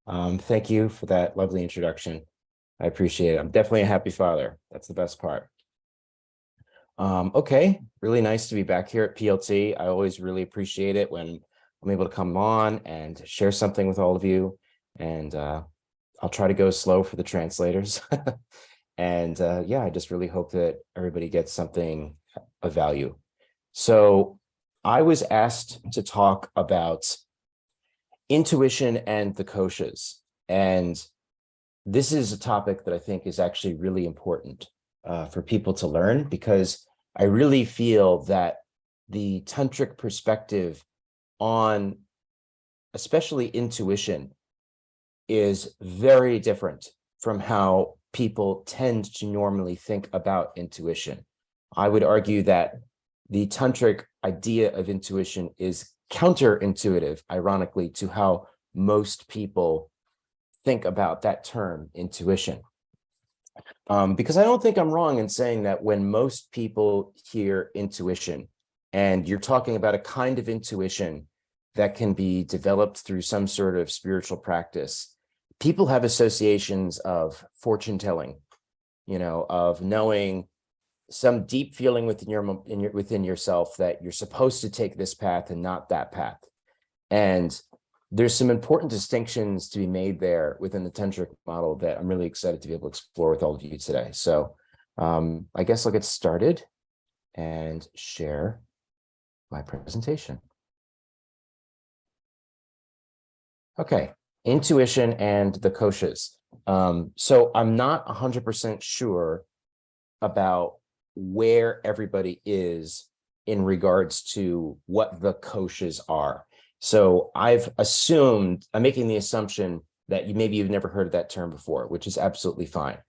Thank you for that lovely introduction. I appreciate it. I'm definitely a happy father. That's the best part. Okay, really nice to be back here at PLT. I always really appreciate it when I'm able to come on and share something with all of you. And I'll try to go slow for the translators. And yeah, I just really hope that everybody gets something of value. So I was asked to talk about intuition and the koshas. And this is a topic that I think is actually really important for people to learn, because I really feel that the tantric perspective on especially intuition is very different from how people tend to normally think about intuition. I would argue that the tantric idea of intuition is counterintuitive, ironically, to how most people think about that term, intuition. Because I don't think I'm wrong in saying that when most people hear intuition, and you're talking about a kind of intuition that can be developed through some sort of spiritual practice, people have associations of fortune telling, of knowing some deep feeling within yourself that you're supposed to take this path and not that path. And there's some important distinctions to be made there within the tantric model that I'm really excited to be able to explore with all of you today. So I guess I'll get started and share my presentation. Okay, intuition and the koshas. So I'm not 100% sure about where everybody is in regards to what the koshas are. So I'm making the assumption that you've never heard of that term before, which is absolutely fine.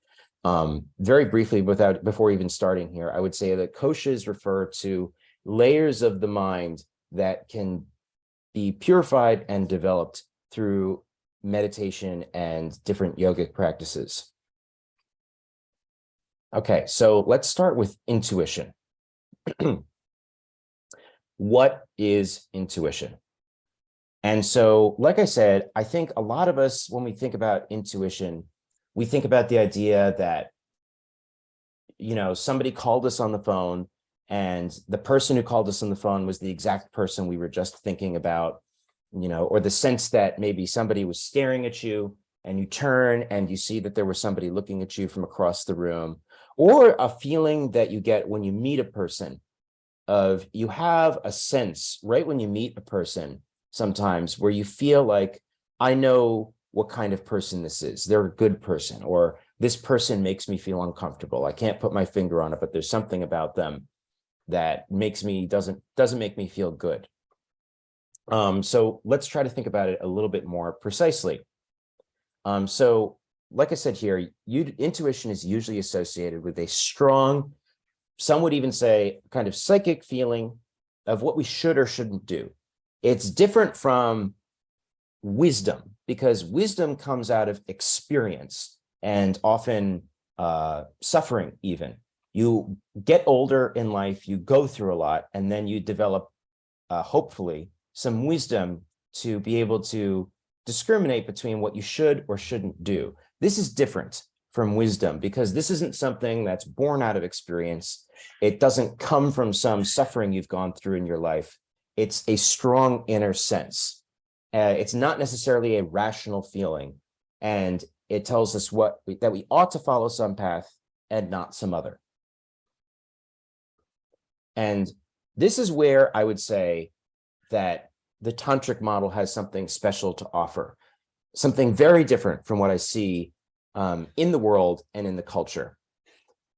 Very briefly, before even starting here, I would say that koshas refer to layers of the mind that can be purified and developed through meditation and different yogic practices. Okay, so let's start with intuition. What is intuition? And so, like I said, I think a lot of us, when we think about intuition, we think about the idea that, somebody called us on the phone, and the person who called us on the phone was the exact person we were just thinking about, or the sense that maybe somebody was staring at you and you turn and you see that there was somebody looking at you from across the room, or a feeling that you get when you meet a person of, you have a sense right when you meet a person sometimes where you feel like, I know what kind of person this is. They're a good person, or this person makes me feel uncomfortable. I can't put my finger on it, but there's something about them that doesn't make me feel good. So let's try to think about it a little bit more precisely. So like I said here, intuition is usually associated with a strong, some would even say, kind of psychic feeling of what we should or shouldn't do. It's different from wisdom, because wisdom comes out of experience and often suffering even. You get older in life, you go through a lot, and then you develop, hopefully, some wisdom to be able to discriminate between what you should or shouldn't do. This is different from wisdom, because this isn't something that's born out of experience. It doesn't come from some suffering you've gone through in your life. It's a strong inner sense. It's not necessarily a rational feeling, and it tells us that we ought to follow some path and not some other. And this is where I would say that the tantric model has something special to offer, something very different from what I see in the world and in the culture,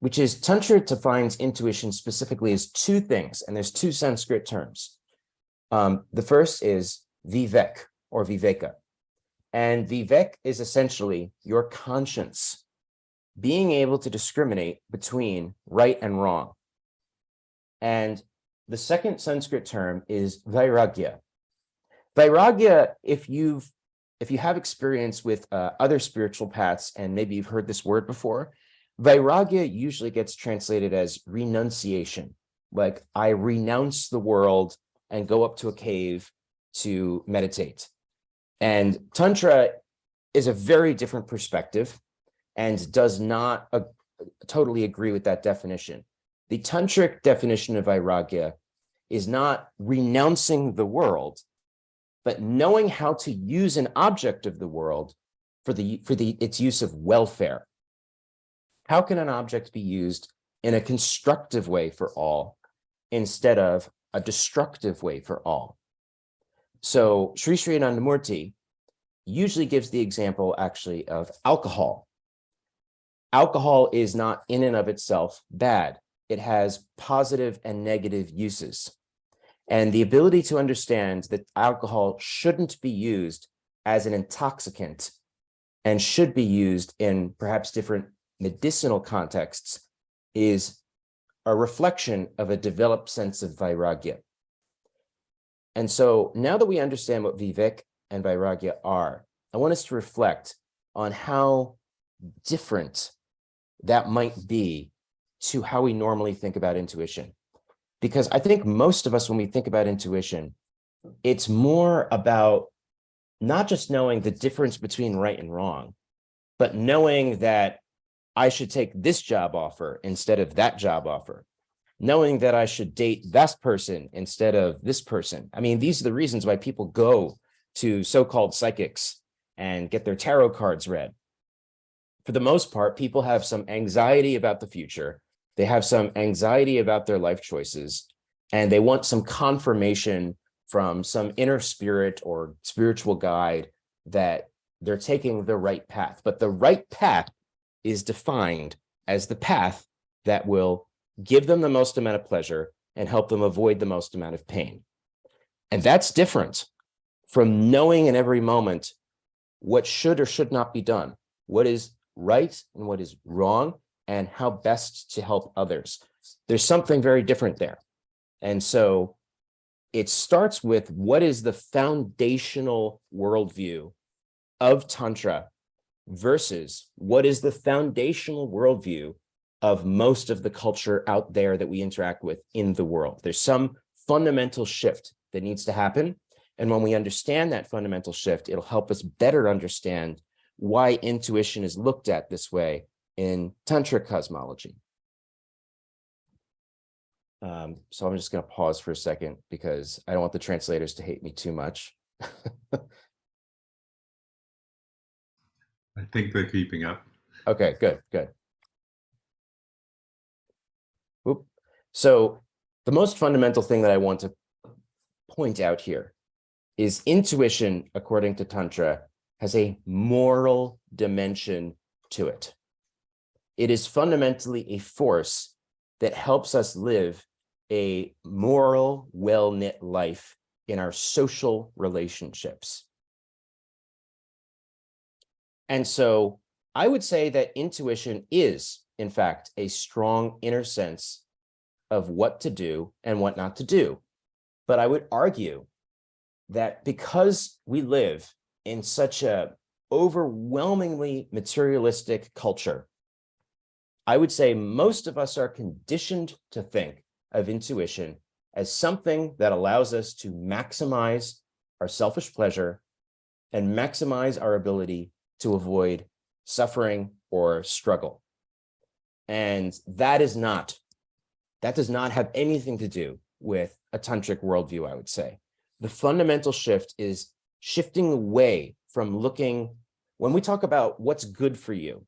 which is Tantra defines intuition specifically as two things, and there's two Sanskrit terms. The first is vivek, or viveka, and vivek is essentially your conscience, being able to discriminate between right and wrong. And the second Sanskrit term is vairagya. Vairagya, if you have experience with other spiritual paths, and maybe you've heard this word before, vairagya usually gets translated as renunciation. Like, I renounce the world and go up to a cave to meditate. And Tantra is a very different perspective and does not totally agree with that definition. The tantric definition of vairagya is not renouncing the world, but knowing how to use an object of the world for its use of welfare. How can an object be used in a constructive way for all instead of a destructive way for all? So Sri Anandamurti usually gives the example actually of alcohol. Alcohol is not in and of itself bad. It has positive and negative uses. And the ability to understand that alcohol shouldn't be used as an intoxicant and should be used in perhaps different medicinal contexts is a reflection of a developed sense of vairagya. And so now that we understand what vivek and vairagya are, I want us to reflect on how different that might be to how we normally think about intuition. Because I think most of us, when we think about intuition, it's more about not just knowing the difference between right and wrong, but knowing that I should take this job offer instead of that job offer, knowing that I should date that person instead of this person. I mean, these are the reasons why people go to so-called psychics and get their tarot cards read. For the most part, people have some anxiety about the future. They have some anxiety about their life choices, and they want some confirmation from some inner spirit or spiritual guide that they're taking the right path. But the right path is defined as the path that will give them the most amount of pleasure and help them avoid the most amount of pain. And that's different from knowing in every moment what should or should not be done, what is right and what is wrong, and how best to help others. There's something very different there. And so it starts with what is the foundational worldview of Tantra versus what is the foundational worldview of most of the culture out there that we interact with in the world. There's some fundamental shift that needs to happen. And when we understand that fundamental shift, it'll help us better understand why intuition is looked at this way in Tantric cosmology. So I'm just going to pause for a second because I don't want the translators to hate me too much. I think they're keeping up. Okay, good, good. Oop. So the most fundamental thing that I want to point out here is intuition, according to Tantra, has a moral dimension to it. It is fundamentally a force that helps us live a moral, well-knit life in our social relationships. And so I would say that intuition is, in fact, a strong inner sense of what to do and what not to do. But I would argue that because we live in such a overwhelmingly materialistic culture, I would say most of us are conditioned to think of intuition as something that allows us to maximize our selfish pleasure and maximize our ability to avoid suffering or struggle. And that does not have anything to do with a tantric worldview, I would say. The fundamental shift is shifting away from looking, when we talk about what's good for you,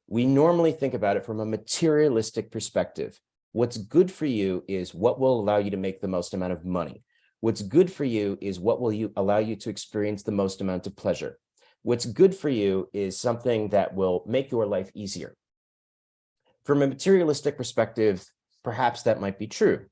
we normally think about it from a materialistic perspective. What's good for you is what will allow you to make the most amount of money. What's good for you is what will allow you to experience the most amount of pleasure. What's good for you is something that will make your life easier. From a materialistic perspective, perhaps that might be true.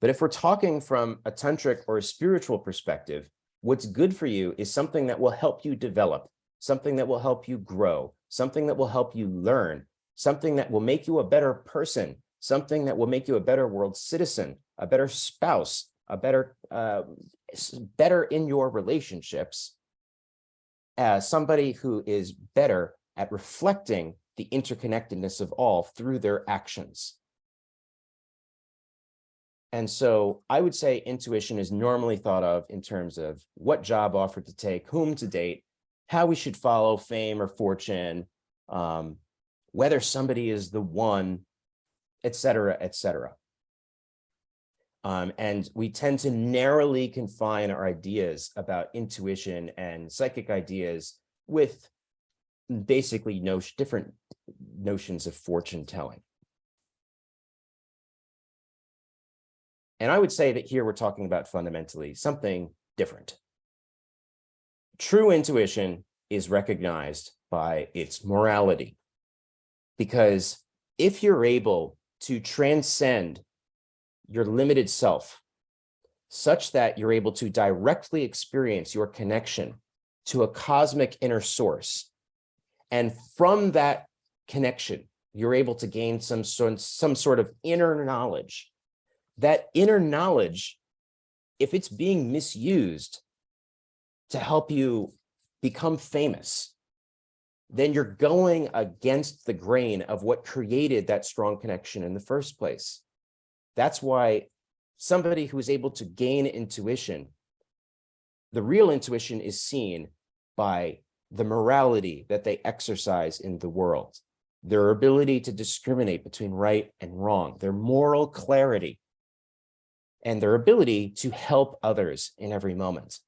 But if we're talking from a tantric or a spiritual perspective, what's good for you is something that will help you develop, something that will help you grow, something that will help you learn, something that will make you a better person, something that will make you a better world citizen, a better spouse, a better in your relationships, as somebody who is better at reflecting the interconnectedness of all through their actions. And so I would say intuition is normally thought of in terms of what job offer to take, whom to date, how we should follow fame or fortune, whether somebody is the one, et cetera, et cetera. And we tend to narrowly confine our ideas about intuition and psychic ideas with basically different notions of fortune telling. And I would say that here we're talking about fundamentally something different. True intuition is recognized by its morality, because if you're able to transcend your limited self such that you're able to directly experience your connection to a cosmic inner source, and from that connection, you're able to gain some sort of inner knowledge. That inner knowledge, if it's being misused to help you become famous, then you're going against the grain of what created that strong connection in the first place. That's why somebody who is able to gain intuition, the real intuition is seen by the morality that they exercise in the world, their ability to discriminate between right and wrong, their moral clarity, and their ability to help others in every moment.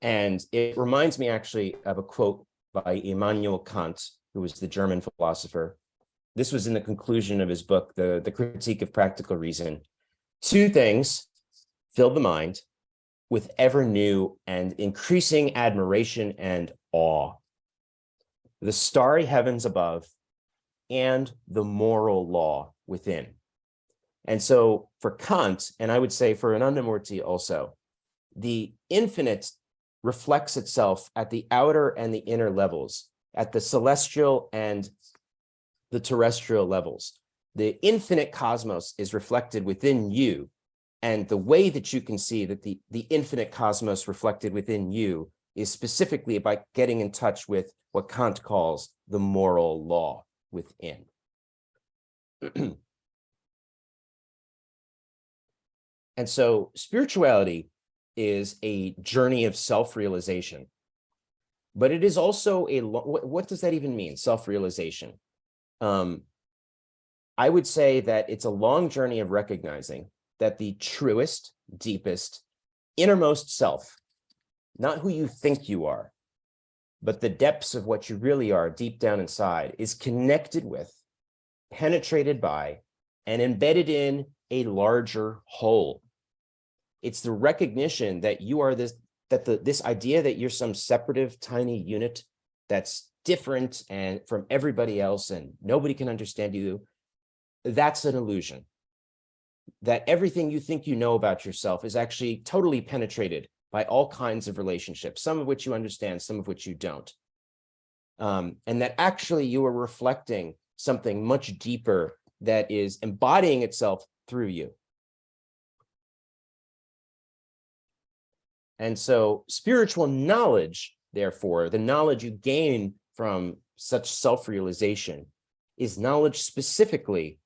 And it reminds me actually of a quote by Immanuel Kant, who was the German philosopher. This was in the conclusion of his book, The Critique of Practical Reason. Two things fill the mind with ever new and increasing admiration and awe: the starry heavens above and the moral law within. And so for Kant, and I would say for Anandamurti also, the infinite reflects itself at the outer and the inner levels, at the celestial and the terrestrial levels. The infinite cosmos is reflected within you, and the way that you can see that the infinite cosmos reflected within you is specifically by getting in touch with what Kant calls the moral law within. And so spirituality is a journey of self-realization, but it is also a, what does that even mean, self-realization? I would say that it's a long journey of recognizing that the truest, deepest, innermost self, not who you think you are, but the depths of what you really are deep down inside, is connected with, penetrated by, and embedded in a larger whole. It's the recognition that you are this, this idea that you're some separative tiny unit that's different and from everybody else and nobody can understand you. That's an illusion. That everything you think you know about yourself is actually totally penetrated by all kinds of relationships, some of which you understand, some of which you don't. And that actually you are reflecting something much deeper that is embodying itself through you. And so spiritual knowledge, therefore, the knowledge you gain from such self-realization, is knowledge specifically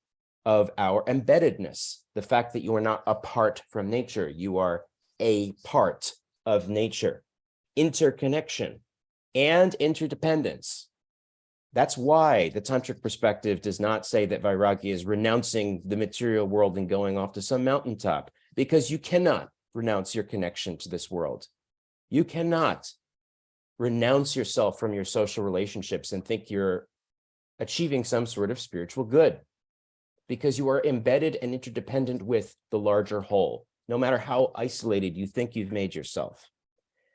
of our embeddedness, the fact that you are not apart from nature, you are a part of nature, interconnection and interdependence. That's why the tantric perspective does not say that vairagya is renouncing the material world and going off to some mountaintop, because you cannot renounce your connection to this world. You cannot renounce yourself from your social relationships and think you're achieving some sort of spiritual good, because you are embedded and interdependent with the larger whole, no matter how isolated you think you've made yourself.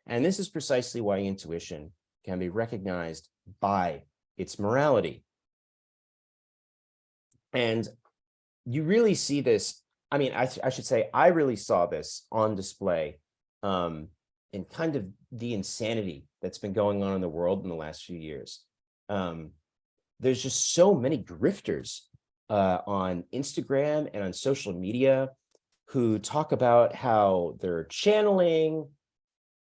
And this is precisely why intuition can be recognized by its morality. And you really see this, I mean, I should say, I really saw this on display in kind of the insanity that's been going on in the world in the last few years. There's just so many grifters on Instagram and on social media who talk about how they're channeling,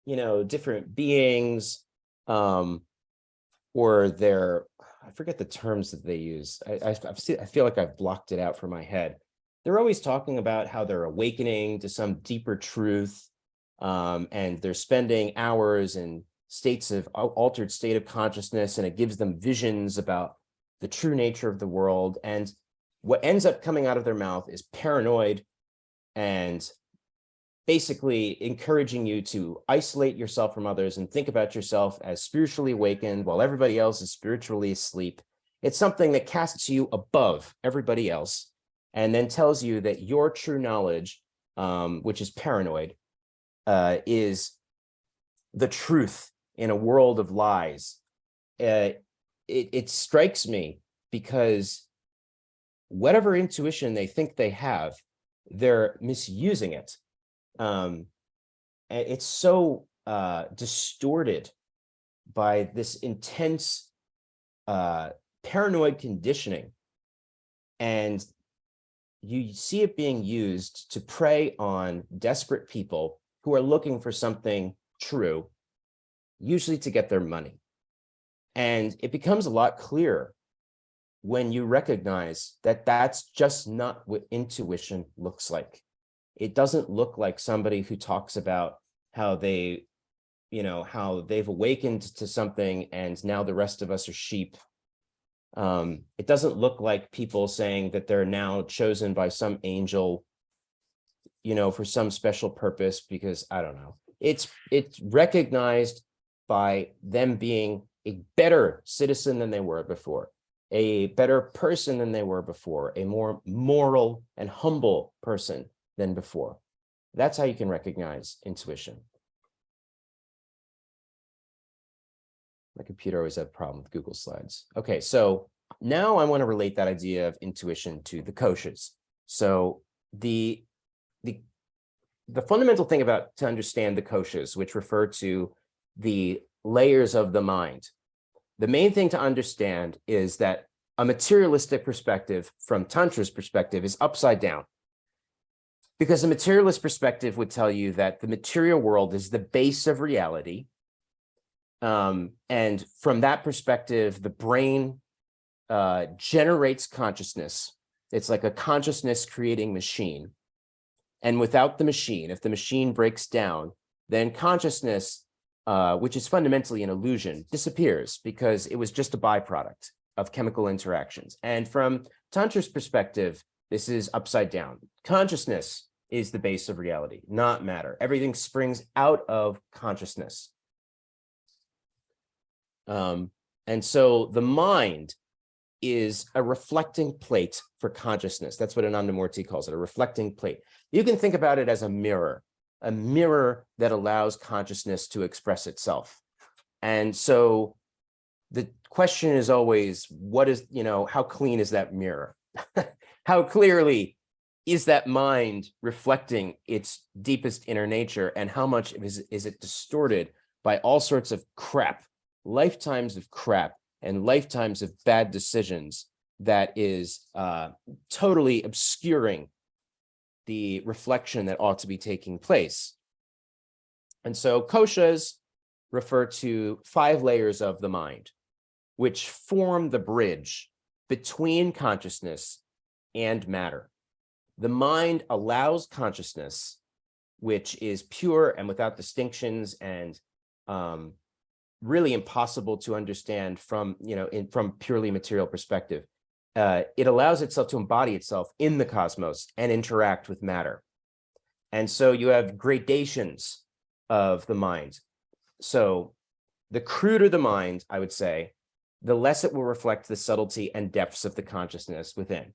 you know, different beings, or they're, I forget the terms that they use. I feel like I've blocked it out from my head. They're always talking about how they're awakening to some deeper truth. and they're spending hours in states of altered state of consciousness, and it gives them visions about the true nature of the world. And what ends up coming out of their mouth is paranoid and basically encouraging you to isolate yourself from others and think about yourself as spiritually awakened while everybody else is spiritually asleep. It's something that casts you above everybody else and then tells you that your true knowledge, which is paranoid, is the truth in a world of lies. It strikes me because whatever intuition they think they have, they're misusing it. It's so distorted by this intense paranoid conditioning, and you see it being used to prey on desperate people who are looking for something true, usually to get their money. And it becomes a lot clearer when you recognize that that's just not what intuition looks like. It doesn't look like somebody who talks about how they, how they've awakened to something and now the rest of us are sheep. It doesn't look like people saying that they're now chosen by some angel, for some special purpose, because I don't know. It's recognized by them being a better citizen than they were before, a better person than they were before, a more moral and humble person than before. That's how you can recognize intuition. My computer always had a problem with Google Slides. Okay, so now I want to relate that idea of intuition to the koshas. So the fundamental thing to understand the koshas, which refer to the layers of the mind, the main thing to understand is that a materialistic perspective from Tantra's perspective is upside down. Because a materialist perspective would tell you that the material world is the base of reality. And from that perspective, the brain generates consciousness. It's like a consciousness creating machine. And without the machine, if the machine breaks down, then consciousness, which is fundamentally an illusion, disappears because it was just a byproduct of chemical interactions. And from Tantra's perspective, this is upside down. Consciousness is the base of reality, not matter. Everything springs out of consciousness. And so the mind is a reflecting plate for consciousness. That's what Anandamurti calls it, a reflecting plate. You can think about it as a mirror that allows consciousness to express itself. And so the question is always, how clean is that mirror? How clearly is that mind reflecting its deepest inner nature, and how much is it distorted by all sorts of crap, lifetimes of crap, and lifetimes of bad decisions that is totally obscuring the reflection that ought to be taking place. And so koshas refer to 5 layers of the mind, which form the bridge between consciousness and matter. The mind allows consciousness, which is pure and without distinctions and really impossible to understand from purely material perspective. It allows itself to embody itself in the cosmos and interact with matter. And so you have gradations of the mind. So the cruder the mind, I would say, the less it will reflect the subtlety and depths of the consciousness within.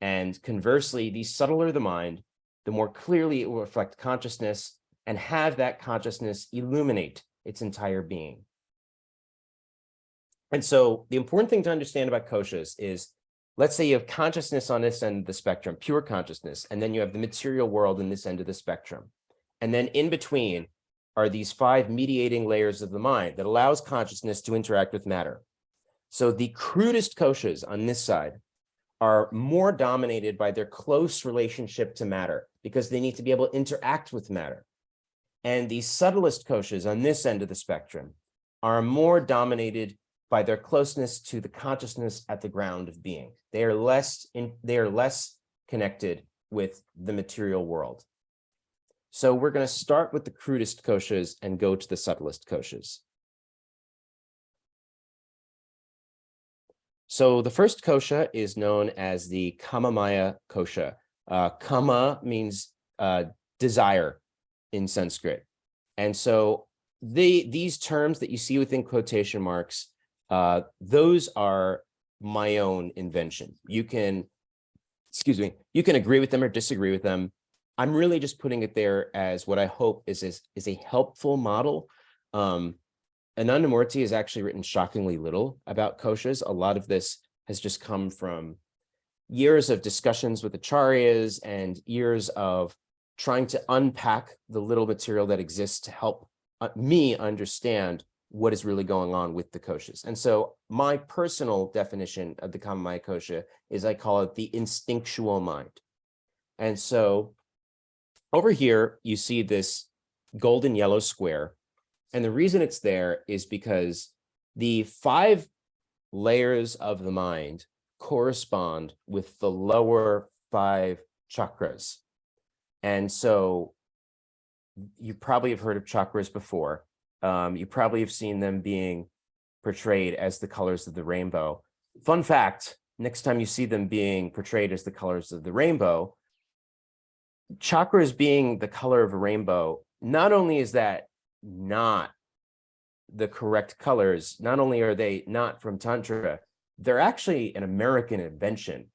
And conversely, the subtler the mind, the more clearly it will reflect consciousness and have that consciousness illuminate its entire being. And so the important thing to understand about koshas is, let's say you have consciousness on this end of the spectrum, pure consciousness, and then you have the material world in this end of the spectrum. And then in between are these 5 mediating layers of the mind that allows consciousness to interact with matter. So the crudest koshas on this side are more dominated by their close relationship to matter because they need to be able to interact with matter. And the subtlest koshas on this end of the spectrum are more dominated by their closeness to the consciousness at the ground of being. They are less connected with the material world. So we're going to start with the crudest koshas and go to the subtlest koshas. So the first kosha is known as the Kamamaya Kosa. Kama means desire in Sanskrit. And so these terms that you see within quotation marks, those are my own invention. You can, you can agree with them or disagree with them. I'm really just putting it there as what I hope is a helpful model. Anandamurti has actually written shockingly little about koshas. A lot of this has just come from years of discussions with acharyas and years of trying to unpack the little material that exists to help me understand what is really going on with the koshas. And so my personal definition of the Kamamaya Kosa is I call it the instinctual mind. And so over here, you see this golden yellow square. And the reason it's there is because the 5 layers of the mind correspond with the lower 5 chakras. And so you probably have heard of chakras before. You probably have seen them being portrayed as the colors of the rainbow. Fun fact, next time you see them being portrayed as the colors of the rainbow, chakras being the color of a rainbow, not only is that not the correct colors, not only are they not from Tantra, they're actually an American invention.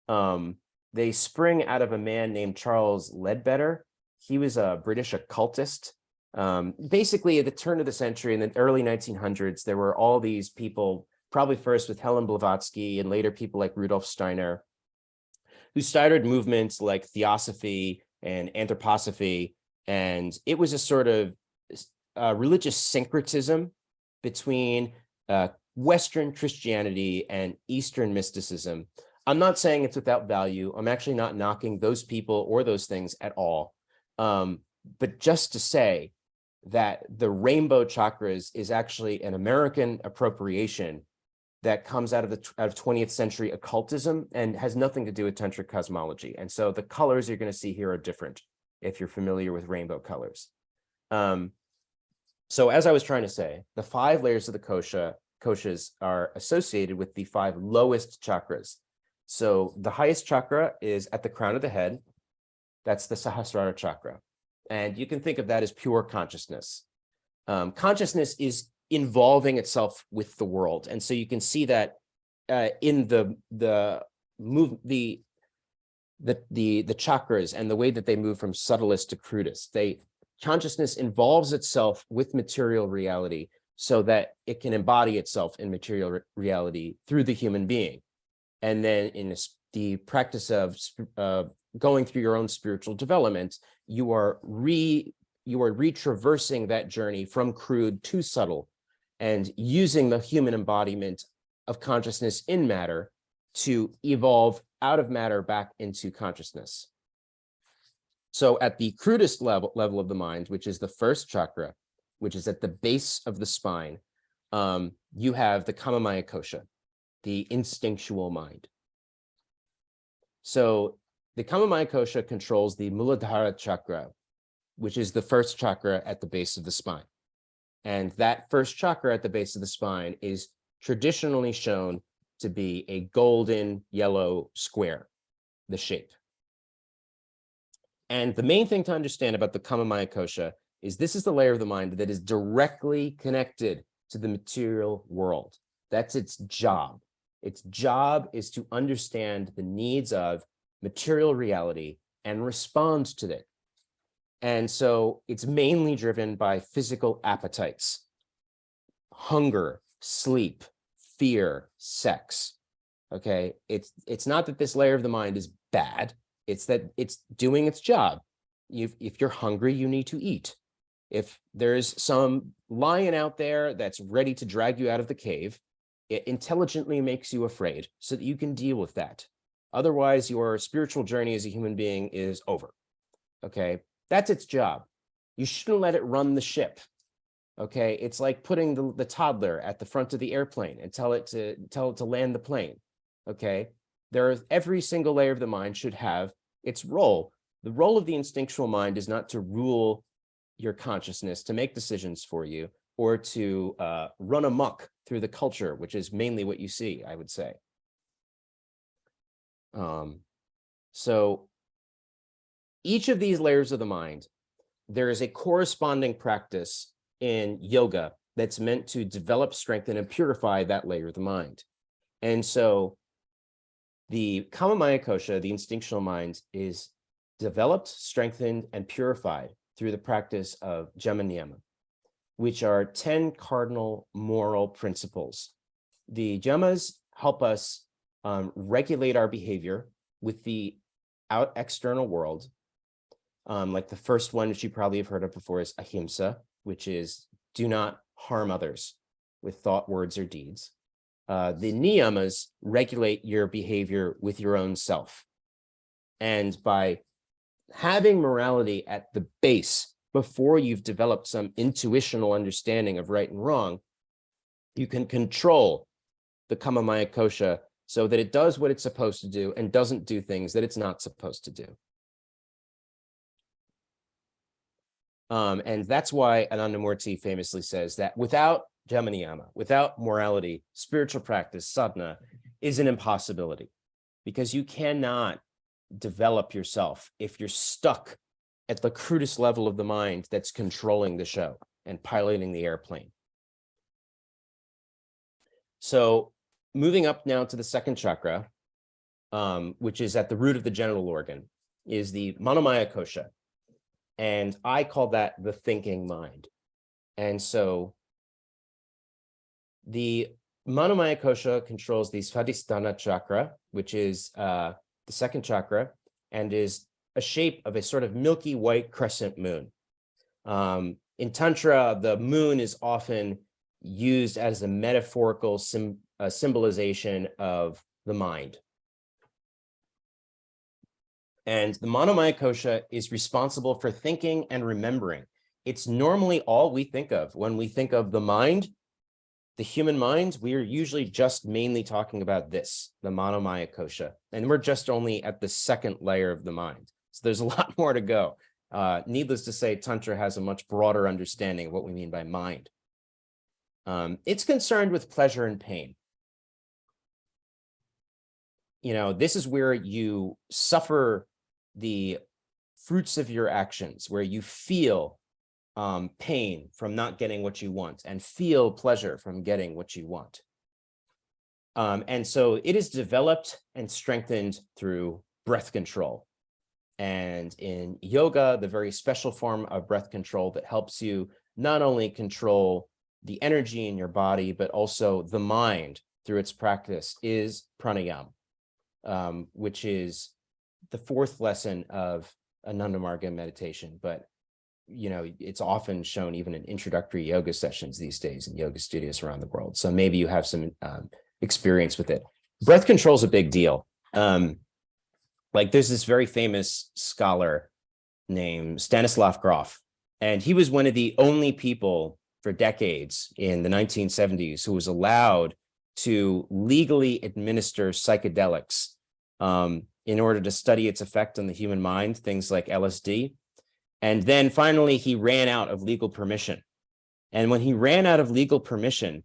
They spring out of a man named Charles Ledbetter. He was a British occultist. Basically, at the turn of the century, in the early 1900s, there were all these people, probably first with Helen Blavatsky and later people like Rudolf Steiner, who started movements like theosophy and anthroposophy. And it was a sort of religious syncretism between Western Christianity and Eastern mysticism. I'm not saying it's without value. I'm actually not knocking those people or those things at all. But just to say that the rainbow chakras is actually an American appropriation that comes out of 20th century occultism and has nothing to do with tantric cosmology. And so the colors you're going to see here are different if you're familiar with rainbow colors. So as I was trying to say, the 5 layers of the koshas are associated with the 5 lowest chakras. So the highest chakra is at the crown of the head. That's the Sahasrara chakra. And you can think of that as pure consciousness. Consciousness is involving itself with the world. And so you can see that in the chakras and the way that they move from subtlest to crudest. Consciousness involves itself with material reality so that it can embody itself in material reality through the human being. And then in the practice of going through your own spiritual development, you are retraversing that journey from crude to subtle and using the human embodiment of consciousness in matter to evolve out of matter back into consciousness. So at the crudest level of the mind, which is the first chakra, which is at the base of the spine, you have the Kamamaya Kosa, the instinctual mind. So the Kamamaya Kosa controls the Muladhara chakra, which is the first chakra at the base of the spine. And that first chakra at the base of the spine is traditionally shown to be a golden yellow square, the shape. And the main thing to understand about the Kamamaya Kosa is this is the layer of the mind that is directly connected to the material world. That's its job. Its job is to understand the needs of material reality and respond to it. And so it's mainly driven by physical appetites, hunger, sleep, fear, sex. Okay, it's not that this layer of the mind is bad. It's that it's doing its job. If you're hungry, you need to eat. If there's some lion out there that's ready to drag you out of the cave, it intelligently makes you afraid so that you can deal with that. Otherwise, your spiritual journey as a human being is over. Okay, that's its job. You shouldn't let it run the ship. Okay, it's like putting the toddler at the front of the airplane and tell it to land the plane. Okay, every single layer of the mind should have its role. the role of the instinctual mind is not to rule your consciousness, to make decisions for you, or to run amok through the culture, which is mainly what you see, I would say. So each of these layers of the mind, there is a corresponding practice in yoga that's meant to develop, strengthen, and purify that layer of the mind. And so the Kamamaya Kosa, the instinctual mind, is developed, strengthened, and purified through the practice of Jama Niyama, which are 10 cardinal moral principles. The Jamas help us regulate our behavior with the external world. Like the first one, which you probably have heard of before, is ahimsa, which is do not harm others with thought, words, or deeds. The niyamas regulate your behavior with your own self. And by having morality at the base before you've developed some intuitional understanding of right and wrong, you can control the Kamamaya Kosa so that it does what it's supposed to do and doesn't do things that it's not supposed to do. And that's why Anandamurti famously says that without Jama Niyama, without morality, spiritual practice, sadhana, is an impossibility, because you cannot develop yourself if you're stuck at the crudest level of the mind that's controlling the show and piloting the airplane. So moving up now to the second chakra, which is at the root of the genital organ, is the Manomaya Kosa. And I call that the thinking mind. And so the Manomaya Kosa controls the Svadhisthana chakra, which is the second chakra, and is a shape of a sort of milky white crescent moon. In Tantra, the moon is often used as a metaphorical symbolization of the mind. And the Manomaya Kosa is responsible for thinking and remembering. It's normally all we think of. When we think of the mind, the human mind, we are usually just mainly talking about this, the Manomaya Kosa. And we're just only at the second layer of the mind. So there's a lot more to go. Needless to say, Tantra has a much broader understanding of what we mean by mind. It's concerned with pleasure and pain. You know, this is where you suffer the fruits of your actions, where you feel pain from not getting what you want and feel pleasure from getting what you want. And so it is developed and strengthened through breath control. And in yoga, the very special form of breath control that helps you not only control the energy in your body, but also the mind through its practice is pranayama, which is the fourth lesson of anandamarga meditation. But, you know, it's often shown even in introductory yoga sessions these days in yoga studios around the world. So maybe you have some experience with it. Breath control is a big deal. Like there's this very famous scholar named Stanislav Grof, and he was one of the only people for decades in the 1970s who was allowed to legally administer psychedelics in order to study its effect on the human mind, things like LSD. And then finally, he ran out of legal permission. And when he ran out of legal permission,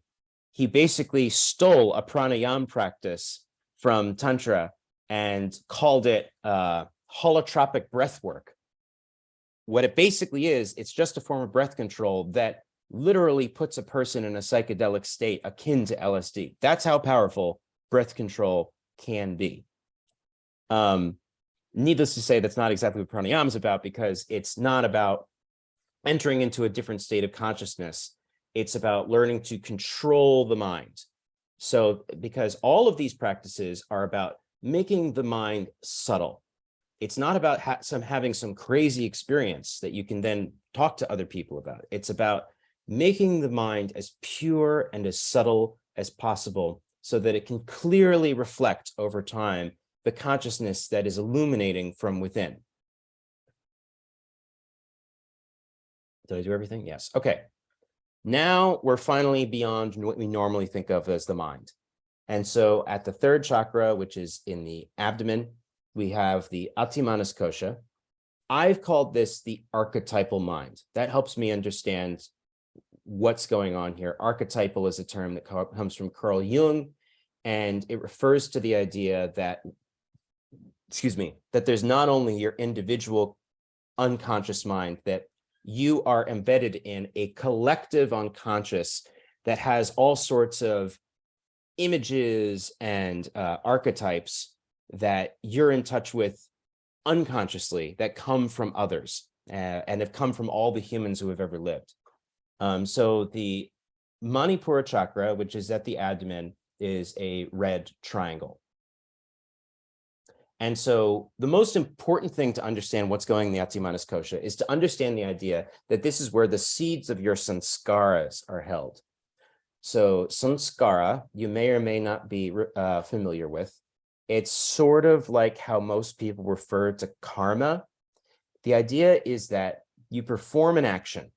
he basically stole a pranayama practice from Tantra and called it holotropic breath work. What it basically is, it's just a form of breath control that literally puts a person in a psychedelic state akin to LSD. That's how powerful breath control can be. Needless to say, that's not exactly what pranayama is about, because it's not about entering into a different state of consciousness. It's about learning to control the mind. So, because all of these practices are about making the mind subtle. It's not about having some crazy experience that you can then talk to other people about. It's about making the mind as pure and as subtle as possible so that it can clearly reflect over time the consciousness that is illuminating from within. Did I do everything? Yes. Okay. Now we're finally beyond what we normally think of as the mind. And so at the third chakra, which is in the abdomen, we have the Atimanas Kosa. I've called this the archetypal mind. That helps me understand what's going on here. Archetypal is a term that comes from Carl Jung, and it refers to the idea that, excuse me, that there's not only your individual unconscious mind, that you are embedded in a collective unconscious that has all sorts of images and archetypes that you're in touch with unconsciously that come from others and have come from all the humans who have ever lived. So the Manipura chakra, which is at the abdomen, is a red triangle. And so the most important thing to understand what's going in the Atimanas Kosha is to understand the idea that this is where the seeds of your sanskaras are held. So sanskara, you may or may not be familiar with. It's sort of like how most people refer to karma. The idea is that you perform an action,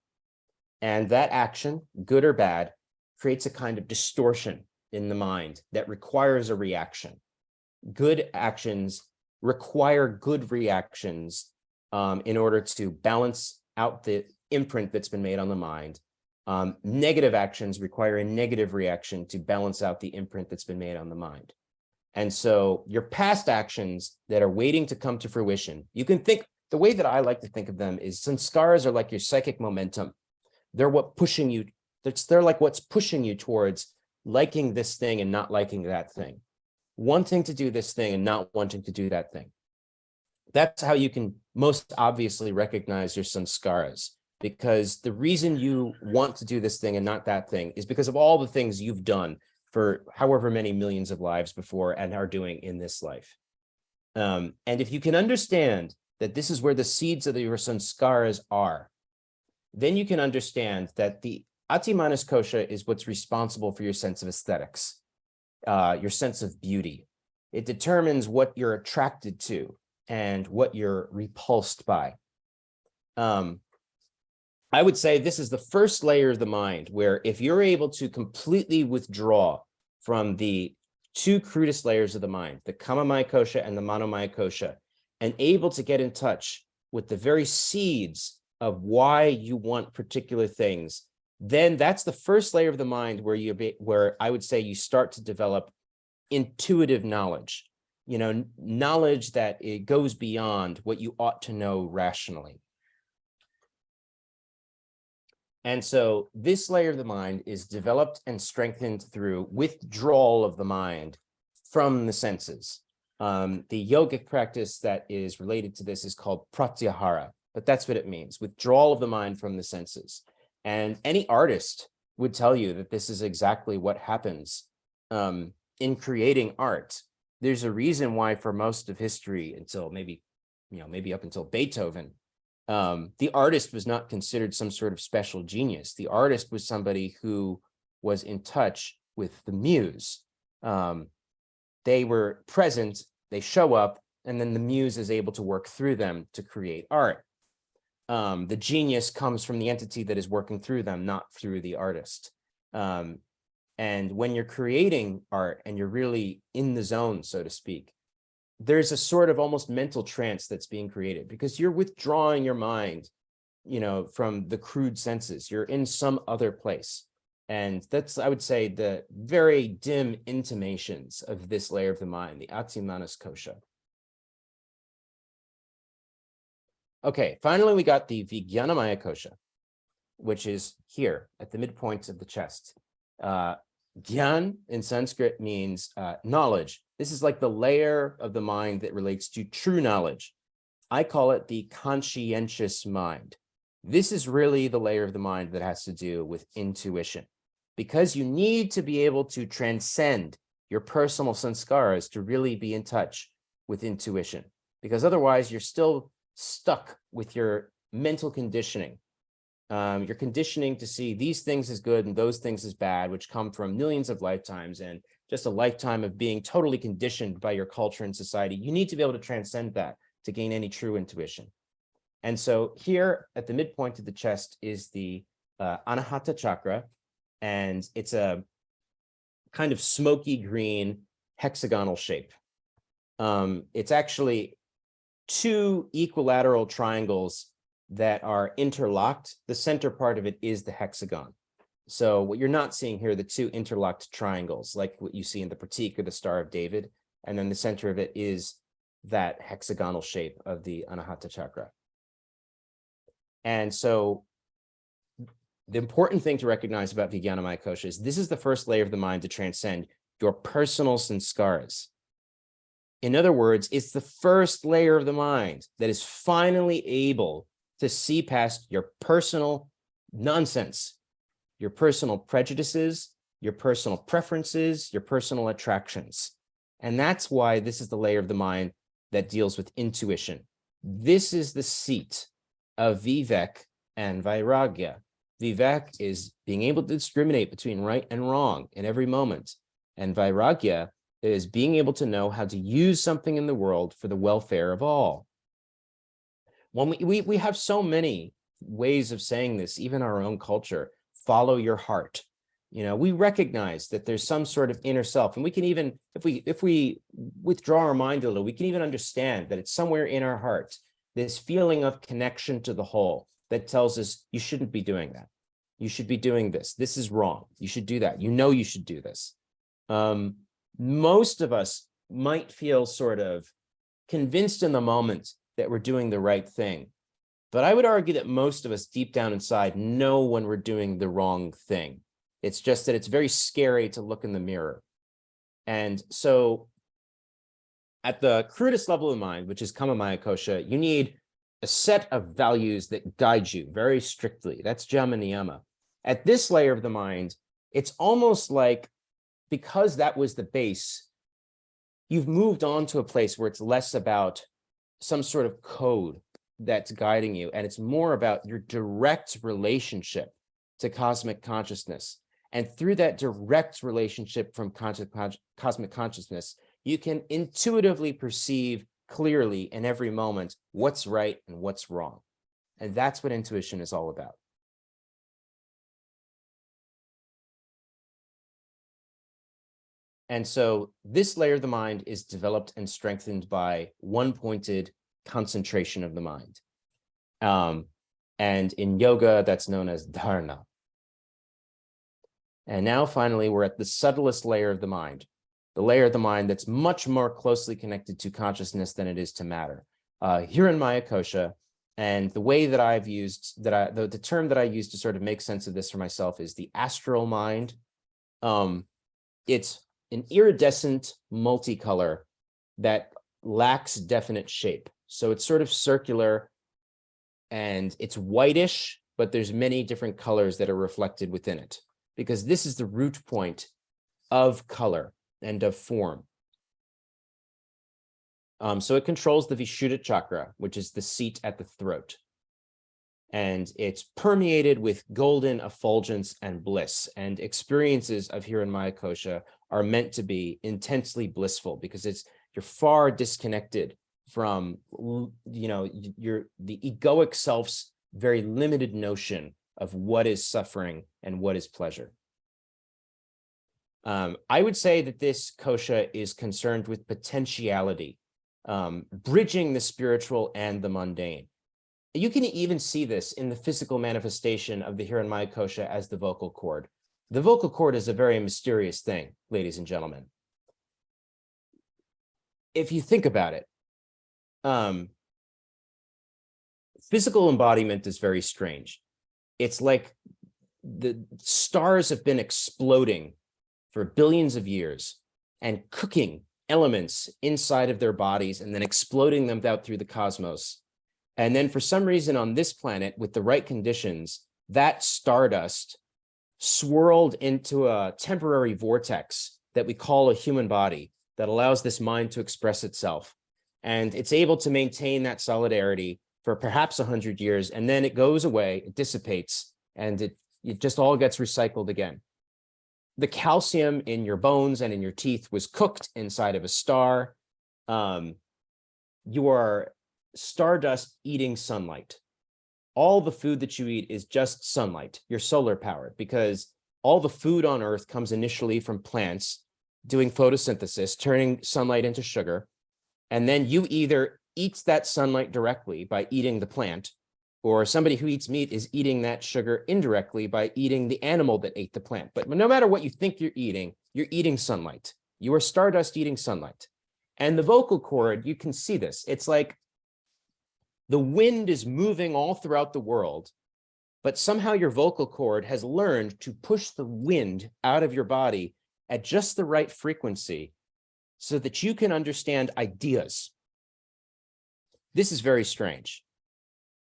and that action, good or bad, creates a kind of distortion in the mind that requires a reaction. Good actions require good reactions in order to balance out the imprint that's been made on the mind. Negative actions require a negative reaction to balance out the imprint that's been made on the mind. And so your past actions that are waiting to come to fruition, you can think, the way that I like to think of them is sanskaras are like your psychic momentum. They're what pushing you, they're like what's pushing you towards liking this thing and not liking that thing, wanting to do this thing and not wanting to do that thing. That's how you can most obviously recognize your sanskaras, because the reason you want to do this thing and not that thing is because of all the things you've done for however many millions of lives before and are doing in this life. And if you can understand that this is where the seeds of your sanskaras are, then you can understand that the Atimanas Kosha is what's responsible for your sense of aesthetics, your sense of beauty. It determines what you're attracted to and what you're repulsed by. I would say this is the first layer of the mind where if you're able to completely withdraw from the two crudest layers of the mind, the Kamamaya Kosha and the Manomaya Kosha, and able to get in touch with the very seeds of why you want particular things, then that's the first layer of the mind where I would say you start to develop intuitive knowledge, knowledge that it goes beyond what you ought to know rationally. And so this layer of the mind is developed and strengthened through withdrawal of the mind from the senses. The yogic practice that is related to this is called pratyahara, but that's what it means, withdrawal of the mind from the senses. And any artist would tell you that this is exactly what happens in creating art. There's a reason why for most of history until maybe up until Beethoven, the artist was not considered some sort of special genius. The artist was somebody who was in touch with the muse. They were present, they show up, and then the muse is able to work through them to create art. The genius comes from the entity that is working through them, not through the artist. And when you're creating art and you're really in the zone, so to speak, there's a sort of almost mental trance that's being created because you're withdrawing your mind, from the crude senses. You're in some other place. And that's, I would say, the very dim intimations of this layer of the mind, the Atimanas Kosha. Okay, finally, we got the Vijianamaya Kosa, which is here at the midpoint of the chest. Gyan in Sanskrit means knowledge. This is like the layer of the mind that relates to true knowledge. I call it the conscientious mind. This is really the layer of the mind that has to do with intuition, because you need to be able to transcend your personal sanskaras to really be in touch with intuition, because otherwise you're still stuck with your mental conditioning. You're conditioning to see these things as good and those things as bad, which come from millions of lifetimes and just a lifetime of being totally conditioned by your culture and society. You need to be able to transcend that to gain any true intuition. And so here at the midpoint of the chest is the Anahata chakra, and it's a kind of smoky green hexagonal shape. It's actually two equilateral triangles that are interlocked. The center part of it is the hexagon. So what you're not seeing here are the two interlocked triangles, like what you see in the Pratik or the Star of David. And then the center of it is that hexagonal shape of the Anahata chakra. And so the important thing to recognize about Vijianamaya Kosa is this is the first layer of the mind to transcend your personal sanskaras. In other words, it's the first layer of the mind that is finally able to see past your personal nonsense, your personal prejudices, your personal preferences, your personal attractions. And that's why this is the layer of the mind that deals with intuition. This is the seat of Vivek and Vairagya. Vivek is being able to discriminate between right and wrong in every moment. And Vairagya is being able to know how to use something in the world for the welfare of all. When we have so many ways of saying this, even our own culture, follow your heart. You know, we recognize that there's some sort of inner self, and we can even, if we withdraw our mind a little, we can even understand that it's somewhere in our heart, this feeling of connection to the whole that tells us you shouldn't be doing that. You should be doing this. This is wrong. You should do that. You know you should do this. Most of us might feel sort of convinced in the moment that we're doing the right thing. But I would argue that most of us deep down inside know when we're doing the wrong thing. It's just that it's very scary to look in the mirror. And so at the crudest level of mind, which is Kamamaya Kosa, you need a set of values that guide you very strictly. That's Jama Niyama. At this layer of the mind, it's almost like, because that was the base, you've moved on to a place where it's less about some sort of code that's guiding you, and it's more about your direct relationship to cosmic consciousness. And through that direct relationship from cosmic consciousness, you can intuitively perceive clearly in every moment what's right and what's wrong. And that's what intuition is all about. And so this layer of the mind is developed and strengthened by one-pointed concentration of the mind. And in yoga, that's known as dharana. And now finally, we're at the subtlest layer of the mind, the layer of the mind that's much more closely connected to consciousness than it is to matter. Hiranmaya Kosa, and the way that I've used, the term that I use to sort of make sense of this for myself is the astral mind. It's an iridescent multicolor that lacks definite shape. So it's sort of circular and it's whitish, but there's many different colors that are reflected within it, because this is the root point of color and of form. So it controls the Vishuddha chakra, which is the seat at the throat. And it's permeated with golden effulgence and bliss. And experiences of Hiranmaya Kosa are meant to be intensely blissful, because you're far disconnected from, you know, the egoic self's very limited notion of what is suffering and what is pleasure. I would say that this kosha is concerned with potentiality, bridging the spiritual and the mundane. You can even see this in the physical manifestation of the Hiranmaya Kosa as the vocal cord. The vocal cord is a very mysterious thing, ladies and gentlemen. If you think about it, physical embodiment is very strange. It's like the stars have been exploding for billions of years and cooking elements inside of their bodies and then exploding them out through the cosmos. And then for some reason on this planet, with the right conditions, that stardust swirled into a temporary vortex that we call a human body that allows this mind to express itself. And it's able to maintain that solidarity for perhaps 100 years, and then it goes away, it dissipates, and it just all gets recycled again. The calcium in your bones and in your teeth was cooked inside of a star. You are stardust eating sunlight. All the food that you eat is just sunlight. You're solar powered, because all the food on Earth comes initially from plants doing photosynthesis, turning sunlight into sugar. And then you either eats that sunlight directly by eating the plant, or somebody who eats meat is eating that sugar indirectly by eating the animal that ate the plant. But no matter what you think you're eating sunlight. You are stardust eating sunlight. And the vocal cord, you can see this. It's like the wind is moving all throughout the world, but somehow your vocal cord has learned to push the wind out of your body at just the right frequency so that you can understand ideas. This is very strange.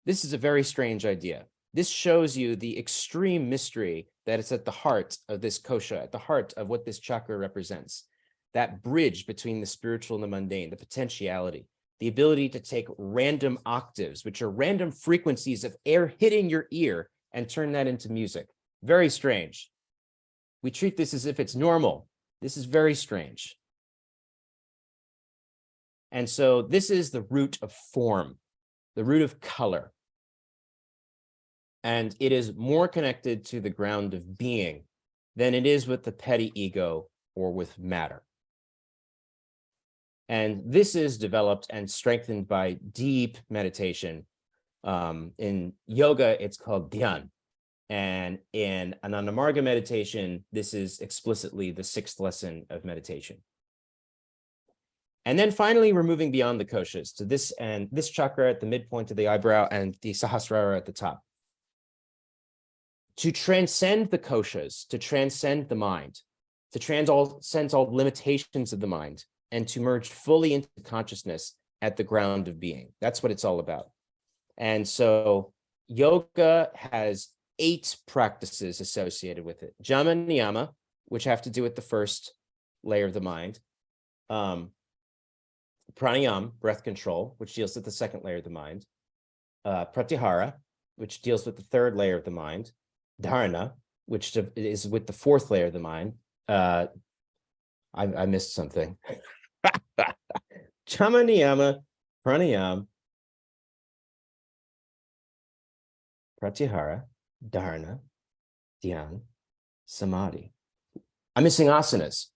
This is a very strange idea. This shows you the extreme mystery that is at the heart of this kosha, at the heart of what this chakra represents. That bridge between the spiritual and the mundane, the potentiality, the ability to take random octaves, which are random frequencies of air hitting your ear, and turn that into music. Very strange. We treat this as if it's normal. This is very strange. And so this is the root of form, the root of color. And it is more connected to the ground of being than it is with the petty ego or with matter. And this is developed and strengthened by deep meditation. In yoga, it's called dhyan. And in anandamarga meditation, this is explicitly the 6th lesson of meditation. And then finally, we're moving beyond the koshas to this and this chakra at the midpoint of the eyebrow and the sahasrara at the top. To transcend the koshas, to transcend the mind, to transcend all limitations of the mind, and to merge fully into consciousness at the ground of being. That's what it's all about. And so yoga has 8 practices associated with it. Jama and niyama, which have to do with the first layer of the mind. Pranayam, breath control, which deals with the 2nd layer of the mind. Pratyahara, which deals with the 3rd layer of the mind. Dharana, which is with the 4th layer of the mind. I missed something. Jama, niyama, pranayam, pratyahara, dharana, dhyan, samadhi. I'm missing asanas.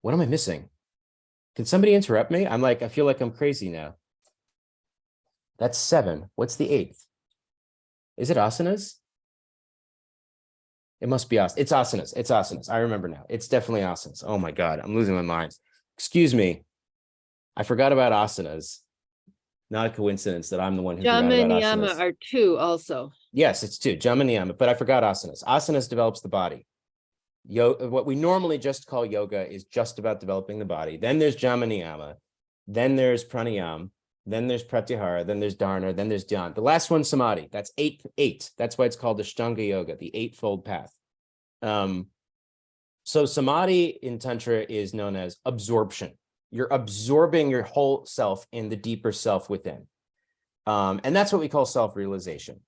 What am I missing? Can somebody interrupt me? I feel like I'm crazy now. That's 7. What's the 8th? Is it asanas? It must be asanas. It's asanas. It's asanas. I remember now. It's definitely asanas. Oh my God, I'm losing my mind. Excuse me. I forgot about asanas. Not a coincidence that I'm the one who forgot about asanas. Jama and Niyama are 2 also. Yes, it's 2. Jama and Niyama, but I forgot asanas. Asanas develops the body. What we normally just call yoga is just about developing the body. Then there's Jama and Niyama. Then there's pranayam. Then there's pratyahara. Then there's dharana. Then there's dhyan. The last one's samadhi. That's 8. That's why it's called Ashtanga yoga, the 8-fold path. So samadhi in Tantra is known as absorption. You're absorbing your whole self in the deeper self within. And that's what we call self-realization.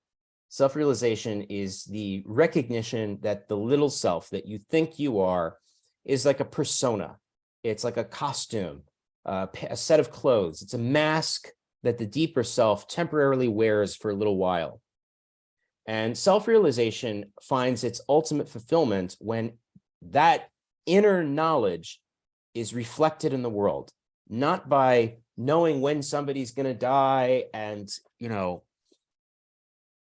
Self-realization is the recognition that the little self that you think you are is like a persona. It's like a costume, a set of clothes. It's a mask that the deeper self temporarily wears for a little while. And self-realization finds its ultimate fulfillment when that inner knowledge is reflected in the world, not by knowing when somebody's going to die and,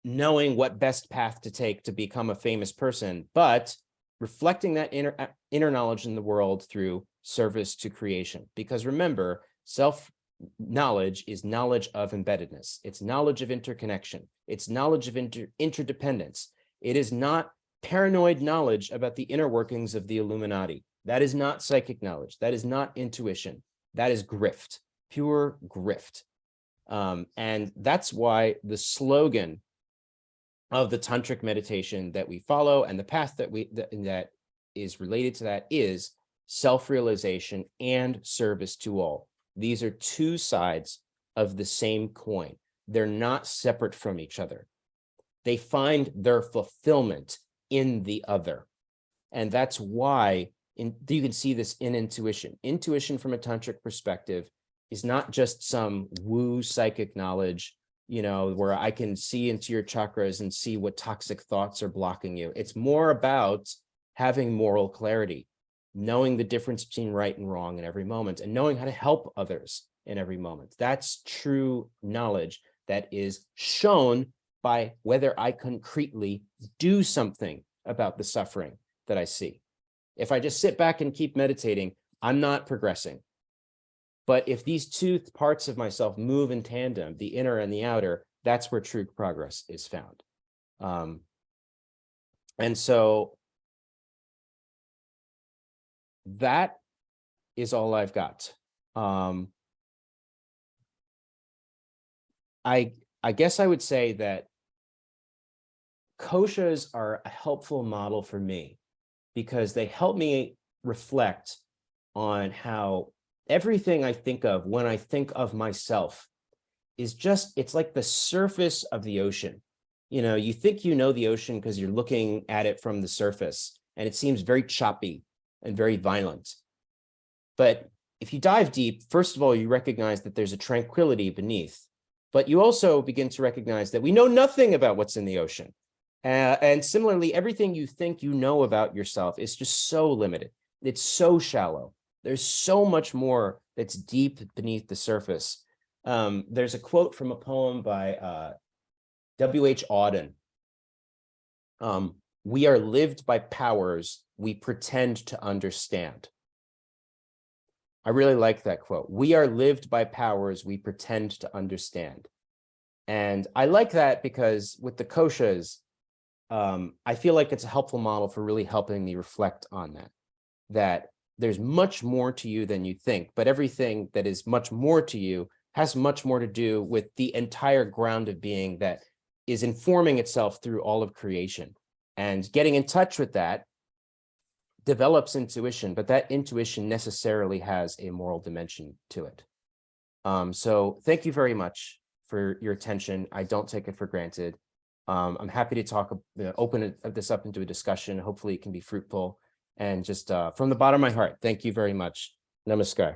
knowing what best path to take to become a famous person, but reflecting that inner knowledge in the world through service to creation. Because remember, self-knowledge is knowledge of embeddedness. It's knowledge of interconnection. It's knowledge of interdependence. It is not paranoid knowledge about the inner workings of the Illuminati. That is not psychic knowledge. That is not intuition. That is grift, pure grift. And that's why the slogan of the tantric meditation that we follow and the path that is related to that is self-realization and service to all. These are 2 sides of the same coin. They're not separate from each other. They find their fulfillment in the other. And that's why you can see this in intuition. Intuition from a tantric perspective is not just some woo psychic knowledge, where I can see into your chakras and see what toxic thoughts are blocking you. It's more about having moral clarity, knowing the difference between right and wrong in every moment, and knowing how to help others in every moment. That's true knowledge that is shown by whether I concretely do something about the suffering that I see. If I just sit back and keep meditating, I'm not progressing. But if these two parts of myself move in tandem, the inner and the outer, that's where true progress is found. And so that is all I've got. I guess I would say that koshas are a helpful model for me because they help me reflect on how everything I think of when I think of myself is just, it's like the surface of the ocean. You know, you think you know the ocean because you're looking at it from the surface and it seems very choppy and very violent. But if you dive deep, first of all, you recognize that there's a tranquility beneath, but you also begin to recognize that we know nothing about what's in the ocean. And similarly, everything you think you know about yourself is just so limited. It's so shallow. There's so much more that's deep beneath the surface. There's a quote from a poem by W.H. Auden. We are lived by powers we pretend to understand. I really like that quote. We are lived by powers we pretend to understand. And I like that because with the koshas, I feel like it's a helpful model for really helping me reflect on that there's much more to you than you think, but everything that is much more to you has much more to do with the entire ground of being that is informing itself through all of creation. And getting in touch with that develops intuition, but that intuition necessarily has a moral dimension to it. So thank you very much for your attention. I don't take it for granted. I'm happy to talk, open this up into a discussion. Hopefully it can be fruitful. And just from the bottom of my heart, thank you very much. Namaskar.